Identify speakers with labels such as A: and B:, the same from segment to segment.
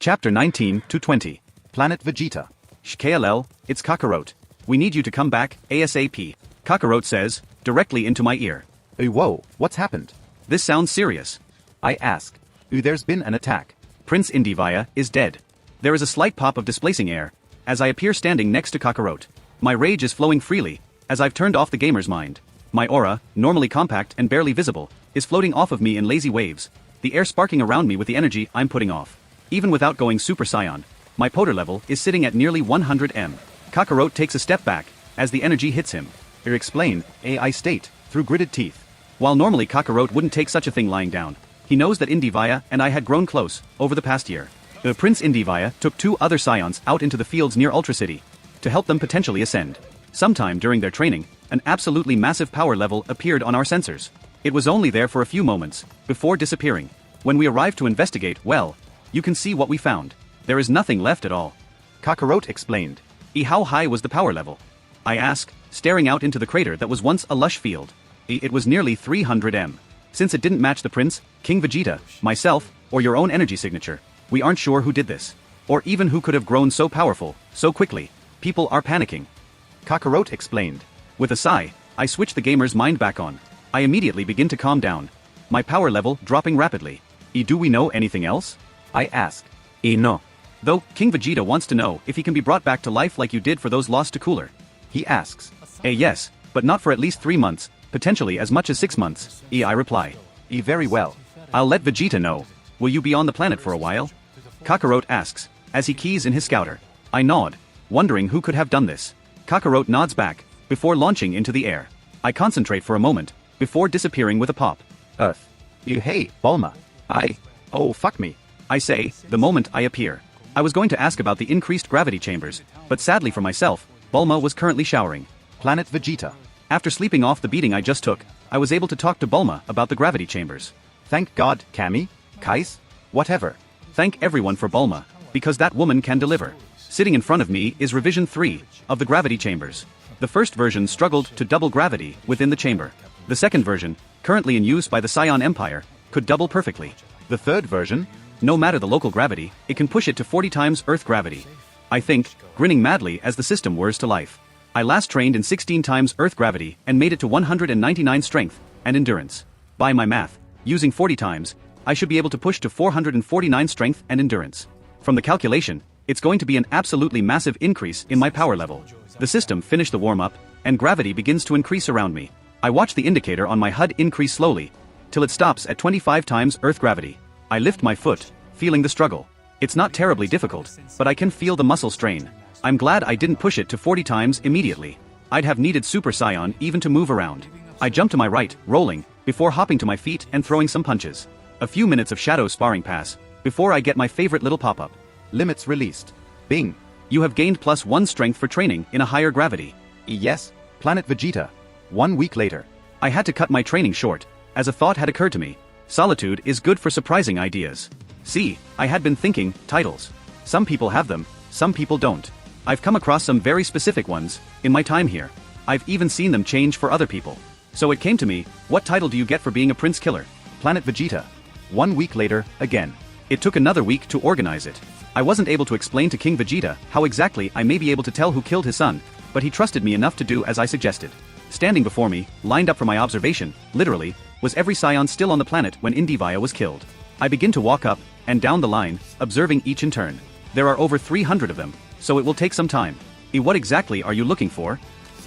A: Chapter 19 to 20. Planet Vegeta. KLL, it's Kakarot. We need you to come back, ASAP. Kakarot says, directly into my ear.
B: Whoa, what's happened?
A: This sounds serious.
B: I ask. There's been an attack.
A: Prince Indivaya is dead. There is a slight pop of displacing air, as I appear standing next to Kakarot. My rage is flowing freely, as I've turned off the gamer's mind. My aura, normally compact and barely visible, is floating off of me in lazy waves, the air sparking around me with the energy I'm putting off. Even without going Super Saiyan, my Poder level is sitting at nearly 100 M. Kakarot takes a step back, as the energy hits him.
B: Explain, I state, through gritted teeth.
A: While normally Kakarot wouldn't take such a thing lying down, he knows that Indivaya and I had grown close, over the past year. Prince Indivaya took 2 other Scions out into the fields near Ultra City, to help them potentially ascend. Sometime during their training, an absolutely massive power level appeared on our sensors. It was only there for a few moments, before disappearing. When we arrived to investigate, well, you can see what we found. There is nothing left at all.
B: Kakarot explained.
A: How high was the power level? I asked, staring out into the crater that was once a lush field. It was nearly 300 M. Since it didn't match the Prince, King Vegeta, myself, or your own energy signature, we aren't sure who did this. Or even who could have grown so powerful, so quickly. People are panicking.
B: Kakarot explained.
A: With a sigh, I switch the gamer's mind back on. I immediately begin to calm down. My power level dropping rapidly. Do we know anything else?
B: I asked. No.
A: Though, King Vegeta wants to know if he can be brought back to life like you did for those lost to Cooler.
B: He asks.
A: Yes, but not for at least 3 months, potentially as much as 6 months. I reply.
B: Very well.
A: I'll let Vegeta know. Will you be on the planet for a while? Kakarot asks, as he keys in his scouter. I nod, wondering who could have done this. Kakarot nods back, before launching into the air. I concentrate for a moment, before disappearing with a pop.
B: Earth. Hey, Bulma. Oh fuck me.
A: I say, the moment I appear. I was going to ask about the increased gravity chambers, but sadly for myself, Bulma was currently showering.
B: Planet Vegeta.
A: After sleeping off the beating I just took, I was able to talk to Bulma about the gravity chambers.
B: Thank God, Kami, Kais, whatever.
A: Thank everyone for Bulma, because that woman can deliver. Sitting in front of me is revision 3 of the gravity chambers. The first version struggled to double gravity within the chamber. The second version, currently in use by the Scion Empire, could double perfectly.
B: The third version?
A: No matter the local gravity, it can push it to 40 times Earth gravity. I think, grinning madly as the system whirs to life. I last trained in 16 times Earth gravity and made it to 199 strength and endurance. By my math, using 40 times, I should be able to push to 449 strength and endurance. From the calculation, it's going to be an absolutely massive increase in my power level. The system finished the warm-up, and gravity begins to increase around me. I watch the indicator on my HUD increase slowly, till it stops at 25 times Earth gravity. I lift my foot, feeling the struggle. It's not terribly difficult, but I can feel the muscle strain. I'm glad I didn't push it to 40 times immediately. I'd have needed Super Saiyan even to move around. I jump to my right, rolling, before hopping to my feet and throwing some punches. A few minutes of shadow sparring pass, before I get my favorite little pop-up.
B: Limits released. Bing.
A: You have gained +1 strength for training in a higher gravity.
B: Yes, Planet Vegeta. 1 week later.
A: I had to cut my training short, as a thought had occurred to me. Solitude is good for surprising ideas. See, I had been thinking, titles. Some people have them, some people don't. I've come across some very specific ones, in my time here. I've even seen them change for other people. So it came to me, what title do you get for being a prince killer?
B: Planet Vegeta. 1 week later, again.
A: It took another week to organize it. I wasn't able to explain to King Vegeta how exactly I may be able to tell who killed his son, but he trusted me enough to do as I suggested. Standing before me, lined up for my observation, literally, was every Scion still on the planet when Indivaya was killed. I begin to walk up and down the line, observing each in turn. There are over 300 of them, so it will take some time. What exactly are you looking for?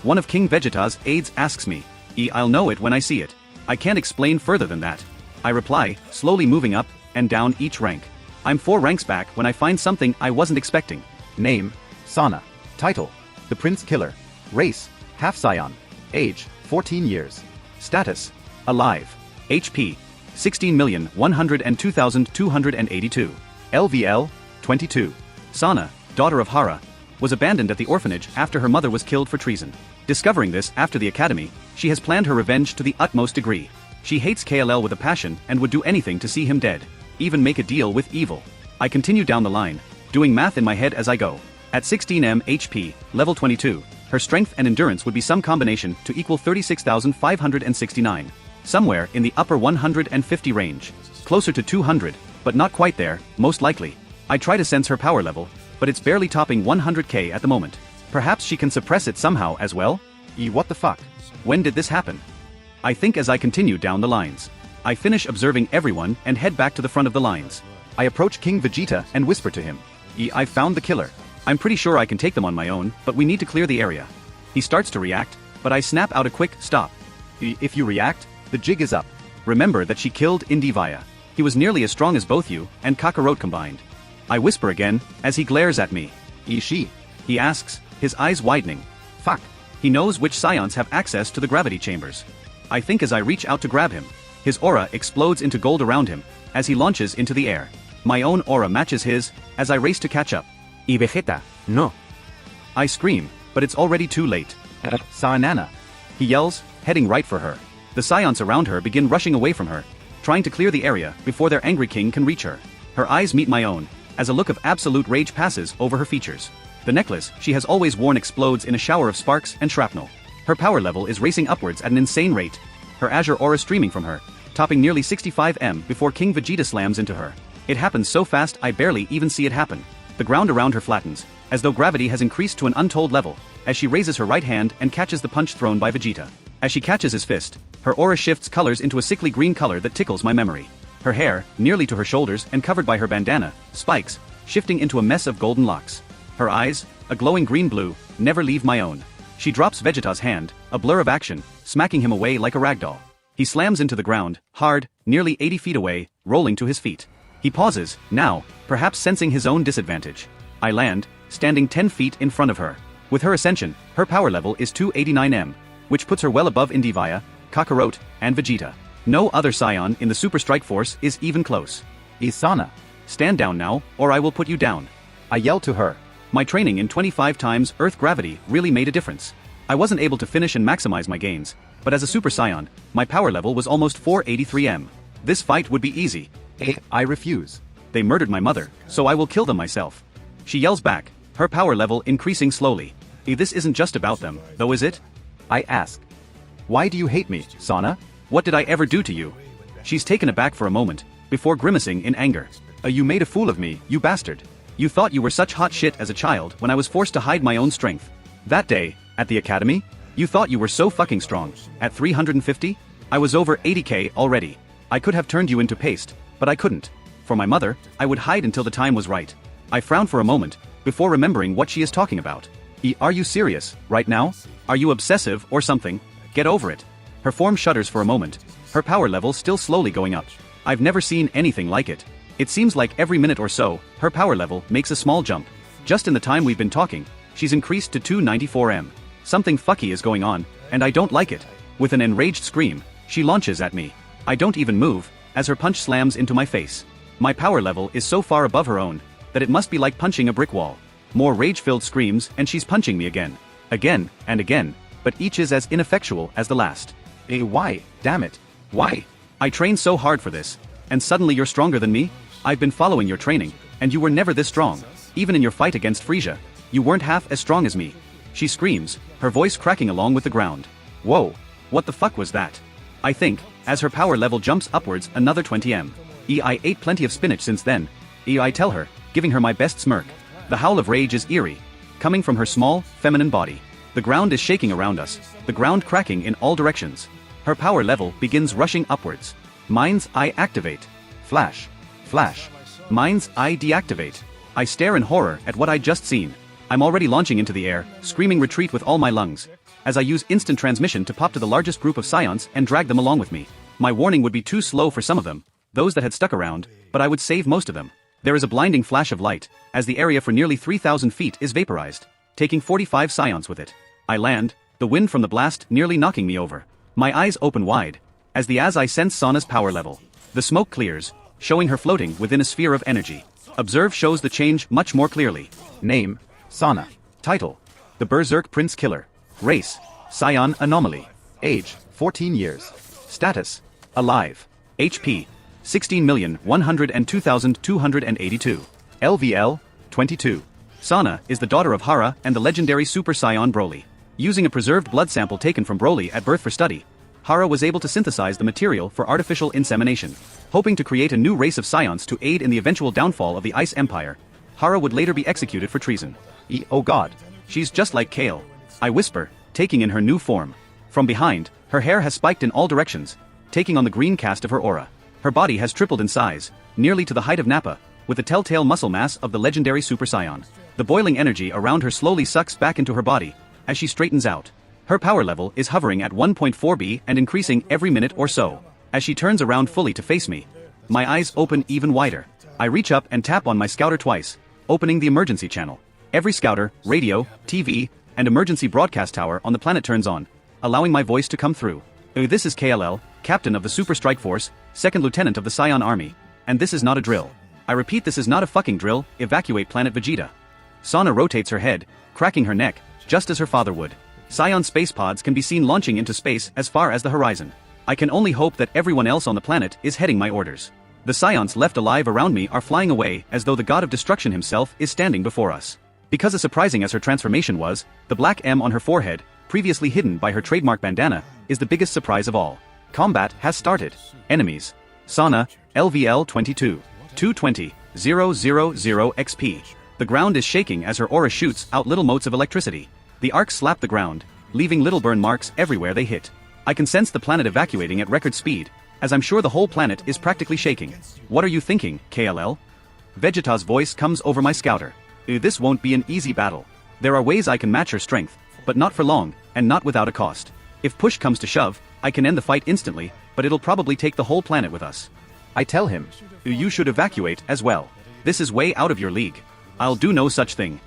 A: One of King Vegeta's aides asks me. I'll know it when I see it. I can't explain further than that. I reply, slowly moving up and down each rank. I'm 4 ranks back when I find something I wasn't expecting.
B: Name, Sana. Title, The Prince Killer. Race, Half Scion. Age, 14 years. Status, alive.
A: HP, 16,102,282.
B: LVL, 22.
A: Sana, daughter of Hara, was abandoned at the orphanage after her mother was killed for treason. Discovering this after the academy, she has planned her revenge to the utmost degree. She hates KLL with a passion and would do anything to see him dead, even make a deal with evil. I continue down the line, doing math in my head as I go. At 16M HP, level 22, her strength and endurance would be some combination to equal 36,569. Somewhere in the upper 150 range. Closer to 200, but not quite there, most likely. I try to sense her power level, but it's barely topping 100k at the moment. Perhaps she can suppress it somehow as well?
B: What the fuck?
A: When did this happen? I think as I continue down the lines. I finish observing everyone and head back to the front of the lines.
B: I approach King Vegeta and whisper to him.
A: I found the killer. I'm pretty sure I can take them on my own, but we need to clear the area. He starts to react, but I snap out a quick stop.
B: If you react, the jig is up.
A: Remember that she killed Indivaya. He was nearly as strong as both you and Kakarot combined. I whisper again, as he glares at me.
B: She?
A: He asks, his eyes widening.
B: Fuck.
A: He knows which scions have access to the gravity chambers. I think as I reach out to grab him. His aura explodes into gold around him, as he launches into the air. My own aura matches his, as I race to catch up.
B: Vegeta, no.
A: I scream, but it's already too late.
B: Saanana.
A: He yells, heading right for her. The scions around her begin rushing away from her, trying to clear the area before their angry king can reach her. Her eyes meet my own, as a look of absolute rage passes over her features. The necklace she has always worn explodes in a shower of sparks and shrapnel. Her power level is racing upwards at an insane rate. Her azure aura streaming from her, topping nearly 65m before King Vegeta slams into her. It happens so fast I barely even see it happen. The ground around her flattens, as though gravity has increased to an untold level, as she raises her right hand and catches the punch thrown by Vegeta. As she catches his fist, her aura shifts colors into a sickly green color that tickles my memory. Her hair, nearly to her shoulders and covered by her bandana, spikes, shifting into a mess of golden locks. Her eyes, a glowing green-blue, never leave my own. She drops Vegeta's hand, a blur of action, smacking him away like a ragdoll. He slams into the ground, hard, nearly 80 feet away, rolling to his feet. He pauses, now, perhaps sensing his own disadvantage. I land, standing 10 feet in front of her. With her ascension, her power level is 289m, which puts her well above Indivaya, Kakarot, and Vegeta. No other scion in the Super Strike Force is even close.
B: Sana.
A: Stand down now, or I will put you down.
B: I yell to her.
A: My training in 25 times Earth gravity really made a difference. I wasn't able to finish and maximize my gains, but as a Super Saiyan, my power level was almost 483m. This fight would be easy.
B: I refuse.
A: They murdered my mother, so I will kill them myself. She yells back, her power level increasing slowly. This isn't just about them, though, is it?
B: I ask. Why do you hate me, Sana?
A: What did I ever do to you? She's taken aback for a moment, before grimacing in anger.
B: You made a fool of me, you bastard.
A: You thought you were such hot shit as a child when I was forced to hide my own strength. That day, at the academy, you thought you were so fucking strong. At 350? I was over 80k already. I could have turned you into paste, but I couldn't. For my mother, I would hide until the time was right. I frowned for a moment, before remembering what she is talking about. Are you serious, right now? Are you obsessive or something? Get over it. Her form shudders for a moment, her power level still slowly going up. I've never seen anything like it. It seems like every minute or so, her power level makes a small jump. Just in the time we've been talking, she's increased to 294m. Something fucky is going on, and I don't like it. With an enraged scream, she launches at me. I don't even move, as her punch slams into my face. My power level is so far above her own, that it must be like punching a brick wall. More rage-filled screams and she's punching me again. Again, and again, but each is as ineffectual as the last.
B: Why? Damn it. Why?
A: I trained so hard for this, and suddenly you're stronger than me? I've been following your training, and you were never this strong. Even in your fight against Frisia, you weren't half as strong as me. She screams, her voice cracking along with the ground. Whoa, what the fuck was that? I think, as her power level jumps upwards another 20m. I ate plenty of spinach since then. I tell her, giving her my best smirk. The howl of rage is eerie, coming from her small, feminine body. The ground is shaking around us, the ground cracking in all directions. Her power level begins rushing upwards. Mind's eye activate. Flash. Flash. Mind's eye deactivate. I stare in horror at what I'd just seen. I'm already launching into the air, screaming retreat with all my lungs, as I use instant transmission to pop to the largest group of scions and drag them along with me. My warning would be too slow for some of them, those that had stuck around, but I would save most of them. There is a blinding flash of light, as the area for nearly 3,000 feet is vaporized, taking 45 scions with it. I land, the wind from the blast nearly knocking me over. My eyes open wide, as I sense Sana's power level. The smoke clears, showing her floating within a sphere of energy. Observe shows the change much more clearly. Name, Sana. Title, the Berserk Prince Killer. Race, Scion Anomaly. Age, 14 years. Status, alive. HP, 16,102,282. LVL, 22. Sana is the daughter of Hara and the legendary Super Saiyan Broly. Using a preserved blood sample taken from Broly at birth for study, Hara was able to synthesize the material for artificial insemination. Hoping to create a new race of scions to aid in the eventual downfall of the Ice Empire, Hara would later be executed for treason.
B: Oh god.
A: She's just like Kale. I whisper, taking in her new form. From behind, her hair has spiked in all directions, taking on the green cast of her aura. Her body has tripled in size, nearly to the height of Nappa, with the telltale muscle mass of the legendary Super Saiyan. The boiling energy around her slowly sucks back into her body, as she straightens out. Her power level is hovering at 1.4B and increasing every minute or so. As she turns around fully to face me, my eyes open even wider. I reach up and tap on my scouter twice, opening the emergency channel. Every scouter, radio, TV, and emergency broadcast tower on the planet turns on, allowing my voice to come through. This is KLL, Captain of the Super Strike Force, Second Lieutenant of the Saiyan Army, and this is not a drill. I repeat, this is not a fucking drill. Evacuate planet Vegeta. Sana rotates her head, cracking her neck, just as her father would. Saiyan space pods can be seen launching into space as far as the horizon. I can only hope that everyone else on the planet is heading my orders. The Scions left alive around me are flying away as though the god of destruction himself is standing before us. Because as surprising as her transformation was, the black M on her forehead, previously hidden by her trademark bandana, is the biggest surprise of all. Combat has started. Enemies. Sana, LVL 22. 220, 000 XP. The ground is shaking as her aura shoots out little motes of electricity. The arcs slap the ground, leaving little burn marks everywhere they hit. I can sense the planet evacuating at record speed, as I'm sure the whole planet is practically shaking. What are you thinking, KLL? Vegeta's voice comes over my scouter. This won't be an easy battle. There are ways I can match her strength, but not for long, and not without a cost. If push comes to shove, I can end the fight instantly, but it'll probably take the whole planet with us.
B: I tell him.
A: You should evacuate as well. This is way out of your league. I'll do no such thing.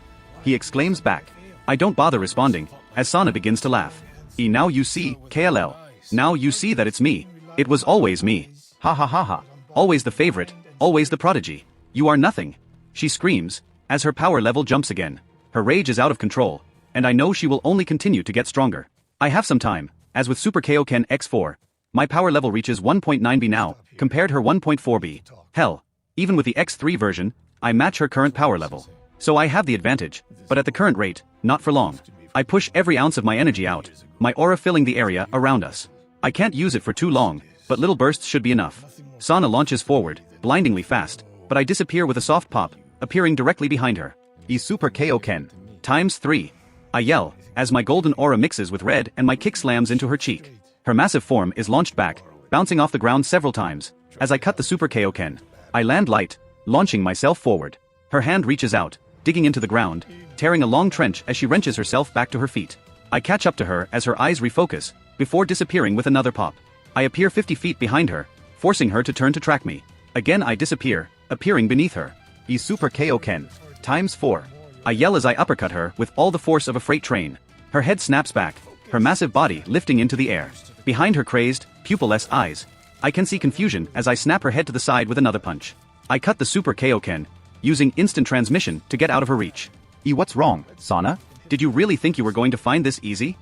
A: He exclaims back. I don't bother responding, as Sana begins to laugh. Now you see, KLL. Now you see that it's me. It was always me.
B: Ha ha ha ha.
A: Always the favorite, always the prodigy. You are nothing. She screams, as her power level jumps again. Her rage is out of control, and I know she will only continue to get stronger. I have some time, as with Super Kaioken X4. My power level reaches 1.9B now, compared her 1.4B. Hell, even with the X3 version, I match her current power level. So I have the advantage, but at the current rate, not for long. I push every ounce of my energy out, my aura filling the area around us. I can't use it for too long, but little bursts should be enough. Sana launches forward, blindingly fast, but I disappear with a soft pop, appearing directly behind her.
B: Super Kaioken.
A: ×3. I yell, as my golden aura mixes with red and my kick slams into her cheek. Her massive form is launched back, bouncing off the ground several times. As I cut the Super Kaioken, I land light, launching myself forward. Her hand reaches out, digging into the ground, tearing a long trench as she wrenches herself back to her feet. I catch up to her as her eyes refocus, before disappearing with another pop. I appear 50 feet behind her, forcing her to turn to track me. Again I disappear, appearing beneath her.
B: Super Kaioken. ×4.
A: I yell as I uppercut her with all the force of a freight train. Her head snaps back, her massive body lifting into the air. Behind her crazed, pupilless eyes, I can see confusion as I snap her head to the side with another punch. I cut the Super Kaioken, using instant transmission to get out of her reach.
B: What's wrong, Sana?
A: Did you really think you were going to find this easy?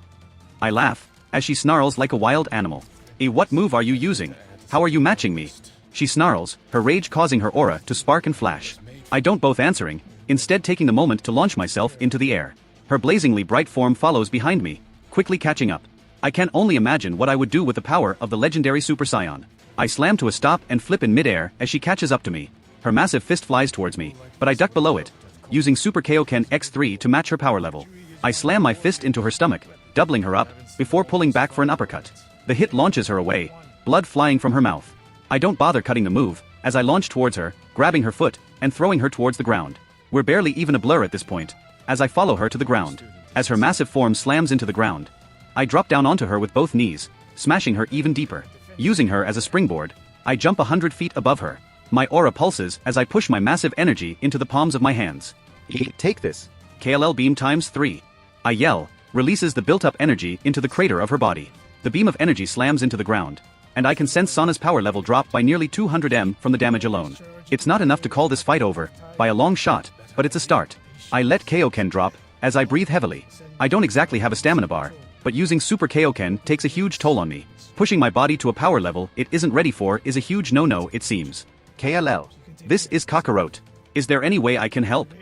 A: I laugh, as she snarls like a wild animal. What move are you using? How are you matching me? She snarls, her rage causing her aura to spark and flash. I don't both answering, instead taking the moment to launch myself into the air. Her blazingly bright form follows behind me, quickly catching up. I can only imagine what I would do with the power of the legendary Super Saiyan. I slam to a stop and flip in midair as she catches up to me. Her massive fist flies towards me, but I duck below it, using Super Kaioken X3 to match her power level. I slam my fist into her stomach, doubling her up, before pulling back for an uppercut. The hit launches her away, blood flying from her mouth. I don't bother cutting the move, as I launch towards her, grabbing her foot, and throwing her towards the ground. We're barely even a blur at this point, as I follow her to the ground. As her massive form slams into the ground, I drop down onto her with both knees, smashing her even deeper. Using her as a springboard, I jump 100 feet above her. My aura pulses as I push my massive energy into the palms of my hands.
B: Take this.
A: KLL beam ×3. I yell, releases the built-up energy into the crater of her body. The beam of energy slams into the ground, and I can sense Sana's power level drop by nearly 200 M from the damage alone. It's not enough to call this fight over, by a long shot, but it's a start. I let Kaioken drop, as I breathe heavily. I don't exactly have a stamina bar, but using Super Kaioken takes a huge toll on me. Pushing my body to a power level it isn't ready for is a huge no-no it seems.
B: KLL.
A: This is Kakarot. Is there any way I can help?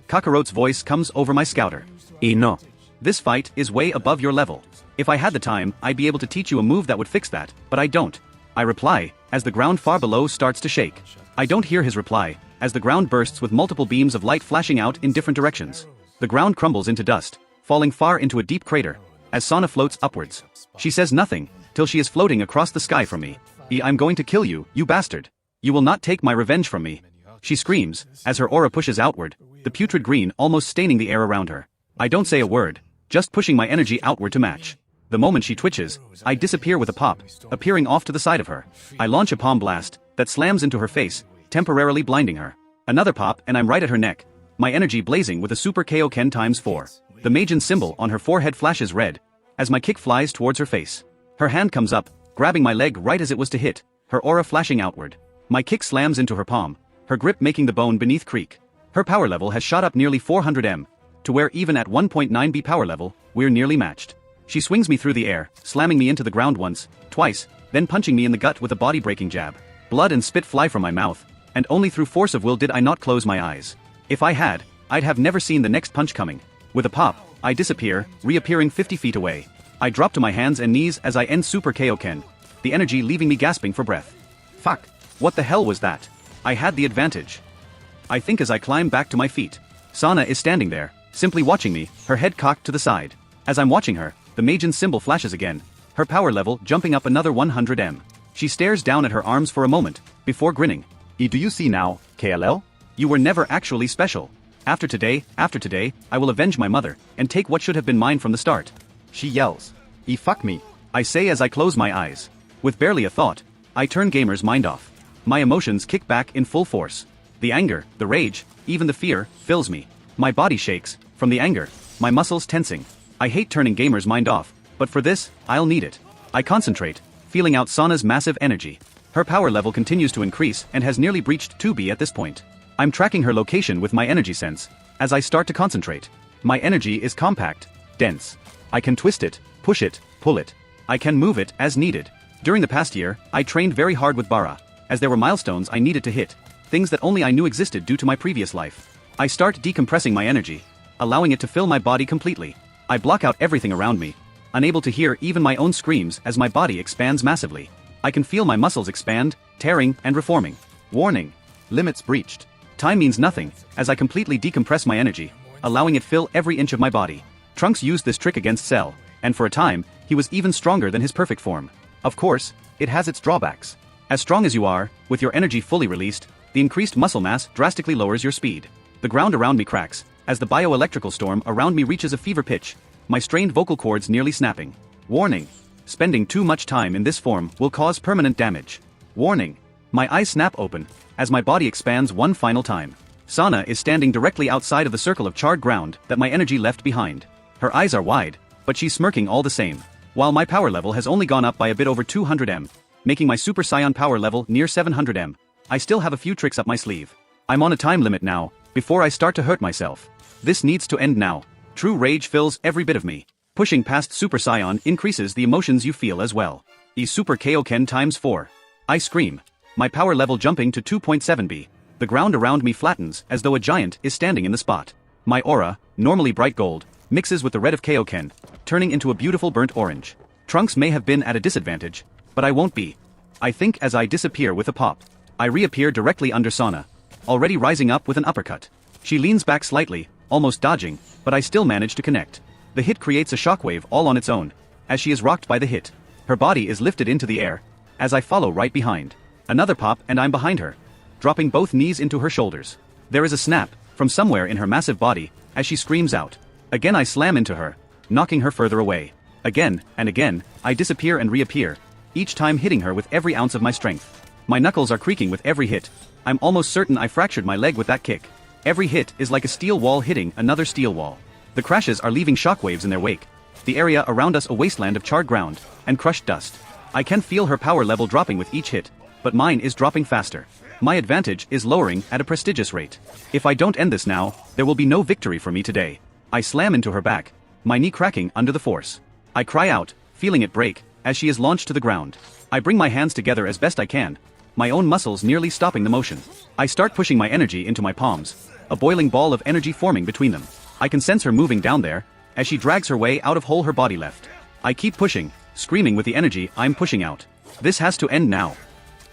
A: Kakarot's voice comes over my scouter.
B: No.
A: This fight is way above your level. If I had the time, I'd be able to teach you a move that would fix that, but I don't. I reply, as the ground far below starts to shake. I don't hear his reply, as the ground bursts with multiple beams of light flashing out in different directions. The ground crumbles into dust, falling far into a deep crater, as Sana floats upwards. She says nothing, till she is floating across the sky from me. I'm going to kill you, you bastard. You will not take my revenge from me. She screams, as her aura pushes outward, the putrid green almost staining the air around her. I don't say a word, just pushing my energy outward to match. The moment she twitches, I disappear with a pop, appearing off to the side of her. I launch a palm blast that slams into her face, temporarily blinding her. Another pop and I'm right at her neck, my energy blazing with a super Kaioken times 4. The Majin symbol on her forehead flashes red, as my kick flies towards her face. Her hand comes up, grabbing my leg right as it was to hit, her aura flashing outward. My kick slams into her palm, her grip making the bone beneath creak. Her power level has shot up nearly 400 m, to where even at 1.9b power level, we're nearly matched. She swings me through the air, slamming me into the ground once, twice, then punching me in the gut with a body-breaking jab. Blood and spit fly from my mouth, and only through force of will did I not close my eyes. If I had, I'd have never seen the next punch coming. With a pop, I disappear, reappearing 50 feet away. I drop to my hands and knees as I end Super Kaioken, the energy leaving me gasping for breath. Fuck. What the hell was that? I had the advantage. I think as I climb back to my feet. Sana is standing there, simply watching me, her head cocked to the side. As I'm watching her, the Majin symbol flashes again, her power level jumping up another 100 m. She stares down at her arms for a moment, before grinning.
B: Do you see now, KLL?
A: You were never actually special. After today, I will avenge my mother, and take what should have been mine from the start.
B: She yells. Fuck me.
A: I say as I close my eyes. With barely a thought, I turn Gamer's mind off. My emotions kick back in full force. The anger, the rage, even the fear, fills me. My body shakes, from the anger, my muscles tensing. I hate turning Gamer's mind off, but for this, I'll need it. I concentrate, feeling out Sana's massive energy. Her power level continues to increase and has nearly breached 2B at this point. I'm tracking her location with my energy sense. As I start to concentrate, my energy is compact, dense. I can twist it, push it, pull it. I can move it as needed. During the past year, I trained very hard with Bara, as there were milestones I needed to hit, things that only I knew existed due to my previous life. I start decompressing my energy, allowing it to fill my body completely. I block out everything around me, unable to hear even my own screams as my body expands massively. I can feel my muscles expand, tearing, and reforming. Warning.
B: Limits breached.
A: Time means nothing, as I completely decompress my energy, allowing it fill every inch of my body. Trunks used this trick against Cell, and for a time, he was even stronger than his perfect form. Of course, it has its drawbacks. As strong as you are, with your energy fully released, the increased muscle mass drastically lowers your speed. The ground around me cracks, as the bioelectrical storm around me reaches a fever pitch, my strained vocal cords nearly snapping. Warning. Spending too much time in this form will cause permanent damage. Warning. My eyes snap open, as my body expands one final time. Sana is standing directly outside of the circle of charred ground that my energy left behind. Her eyes are wide, but she's smirking all the same. While my power level has only gone up by a bit over 200 m, making my Super Saiyan power level near 700 m, I still have a few tricks up my sleeve. I'm on a time limit now, before I start to hurt myself. This needs to end now. True rage fills every bit of me. Pushing past Super Saiyan increases the emotions you feel as well. Super Kaioken times 4. I scream. My power level jumping to 2.7b. The ground around me flattens as though a giant is standing in the spot. My aura, normally bright gold, mixes with the red of Kaioken, turning into a beautiful burnt orange. Trunks may have been at a disadvantage, but I won't be. I think as I disappear with a pop. I reappear directly under Sana, already rising up with an uppercut. She leans back slightly, almost dodging, but I still manage to connect. The hit creates a shockwave all on its own, as she is rocked by the hit. Her body is lifted into the air, as I follow right behind. Another pop and I'm behind her, dropping both knees into her shoulders. There is a snap, from somewhere in her massive body, as she screams out. Again I slam into her, knocking her further away. Again, and again, I disappear and reappear, each time hitting her with every ounce of my strength. My knuckles are creaking with every hit. I'm almost certain I fractured my leg with that kick. Every hit is like a steel wall hitting another steel wall. The crashes are leaving shockwaves in their wake. The area around us a wasteland of charred ground, and crushed dust. I can feel her power level dropping with each hit, but mine is dropping faster. My advantage is lowering at a prestigious rate. If I don't end this now, there will be no victory for me today. I slam into her back, my knee cracking under the force. I cry out, feeling it break, as she is launched to the ground. I bring my hands together as best I can, my own muscles nearly stopping the motion. I start pushing my energy into my palms, a boiling ball of energy forming between them. I can sense her moving down there, as she drags her way out of hole her body left. I keep pushing, screaming with the energy I'm pushing out. This has to end now.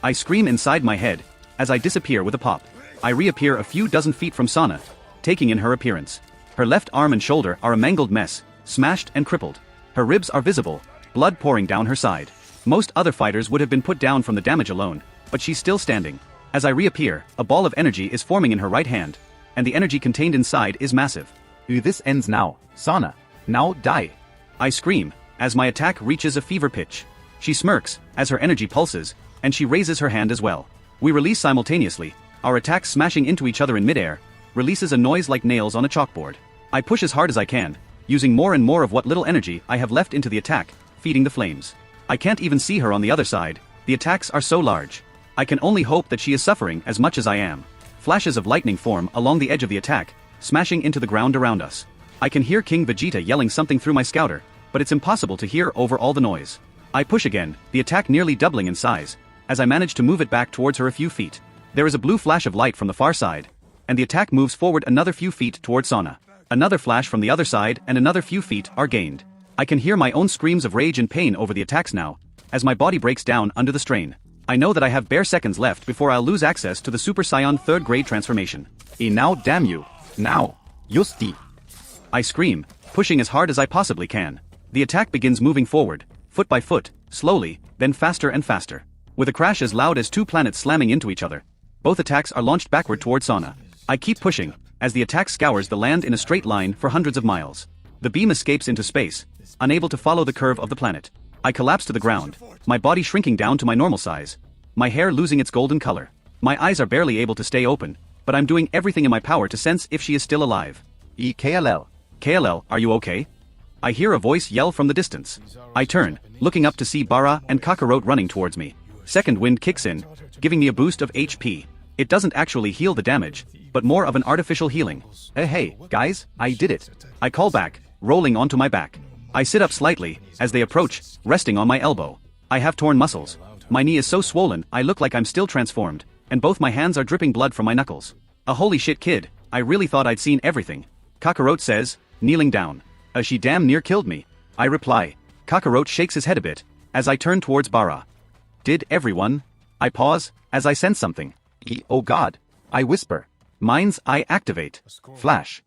A: I scream inside my head, as I disappear with a pop. I reappear a few dozen feet from Sana, taking in her appearance. Her left arm and shoulder are a mangled mess, smashed and crippled. Her ribs are visible, blood pouring down her side. Most other fighters would have been put down from the damage alone, but she's still standing. As I reappear, a ball of energy is forming in her right hand, and the energy contained inside is massive.
B: This ends now, Sana. Now die.
A: I scream, as my attack reaches a fever pitch. She smirks, as her energy pulses, and she raises her hand as well. We release simultaneously, our attacks smashing into each other in midair, releases a noise like nails on a chalkboard. I push as hard as I can, using more and more of what little energy I have left into the attack, feeding the flames. I can't even see her on the other side, the attacks are so large. I can only hope that she is suffering as much as I am. Flashes of lightning form along the edge of the attack, smashing into the ground around us. I can hear King Vegeta yelling something through my scouter, but it's impossible to hear over all the noise. I push again, the attack nearly doubling in size, as I manage to move it back towards her a few feet. There is a blue flash of light from the far side, and the attack moves forward another few feet towards Sana. Another flash from the other side and another few feet are gained. I can hear my own screams of rage and pain over the attacks now, as my body breaks down under the strain. I know that I have bare seconds left before I'll lose access to the Super Saiyan 3rd grade transformation.
B: Now damn you. Now. Justi.
A: I scream, pushing as hard as I possibly can. The attack begins moving forward, foot by foot, slowly, then faster and faster. With a crash as loud as two planets slamming into each other, both attacks are launched backward toward Sana. I keep pushing, as the attack scours the land in a straight line for hundreds of miles. The beam escapes into space, unable to follow the curve of the planet. I collapse to the ground, my body shrinking down to my normal size, my hair losing its golden color. My eyes are barely able to stay open, but I'm doing everything in my power to sense if she is still alive.
B: KLL.
A: KLL, are you okay? I hear a voice yell from the distance. I turn, looking up to see Bara and Kakarot running towards me. Second wind kicks in, giving me a boost of HP. It doesn't actually heal the damage, but more of an artificial healing.
B: Hey, guys, I did it.
A: I call back, rolling onto my back. I sit up slightly, as they approach, resting on my elbow. I have torn muscles. My knee is so swollen, I look like I'm still transformed, and both my hands are dripping blood from my knuckles. A holy shit kid, I really thought I'd seen everything. Kakarot says, kneeling down. She damn near killed me. I reply. Kakarot shakes his head a bit, as I turn towards Bara. Did everyone? I pause, as I sense something.
B: Oh god. I whisper.
A: Mind's eye activate.
B: Flash.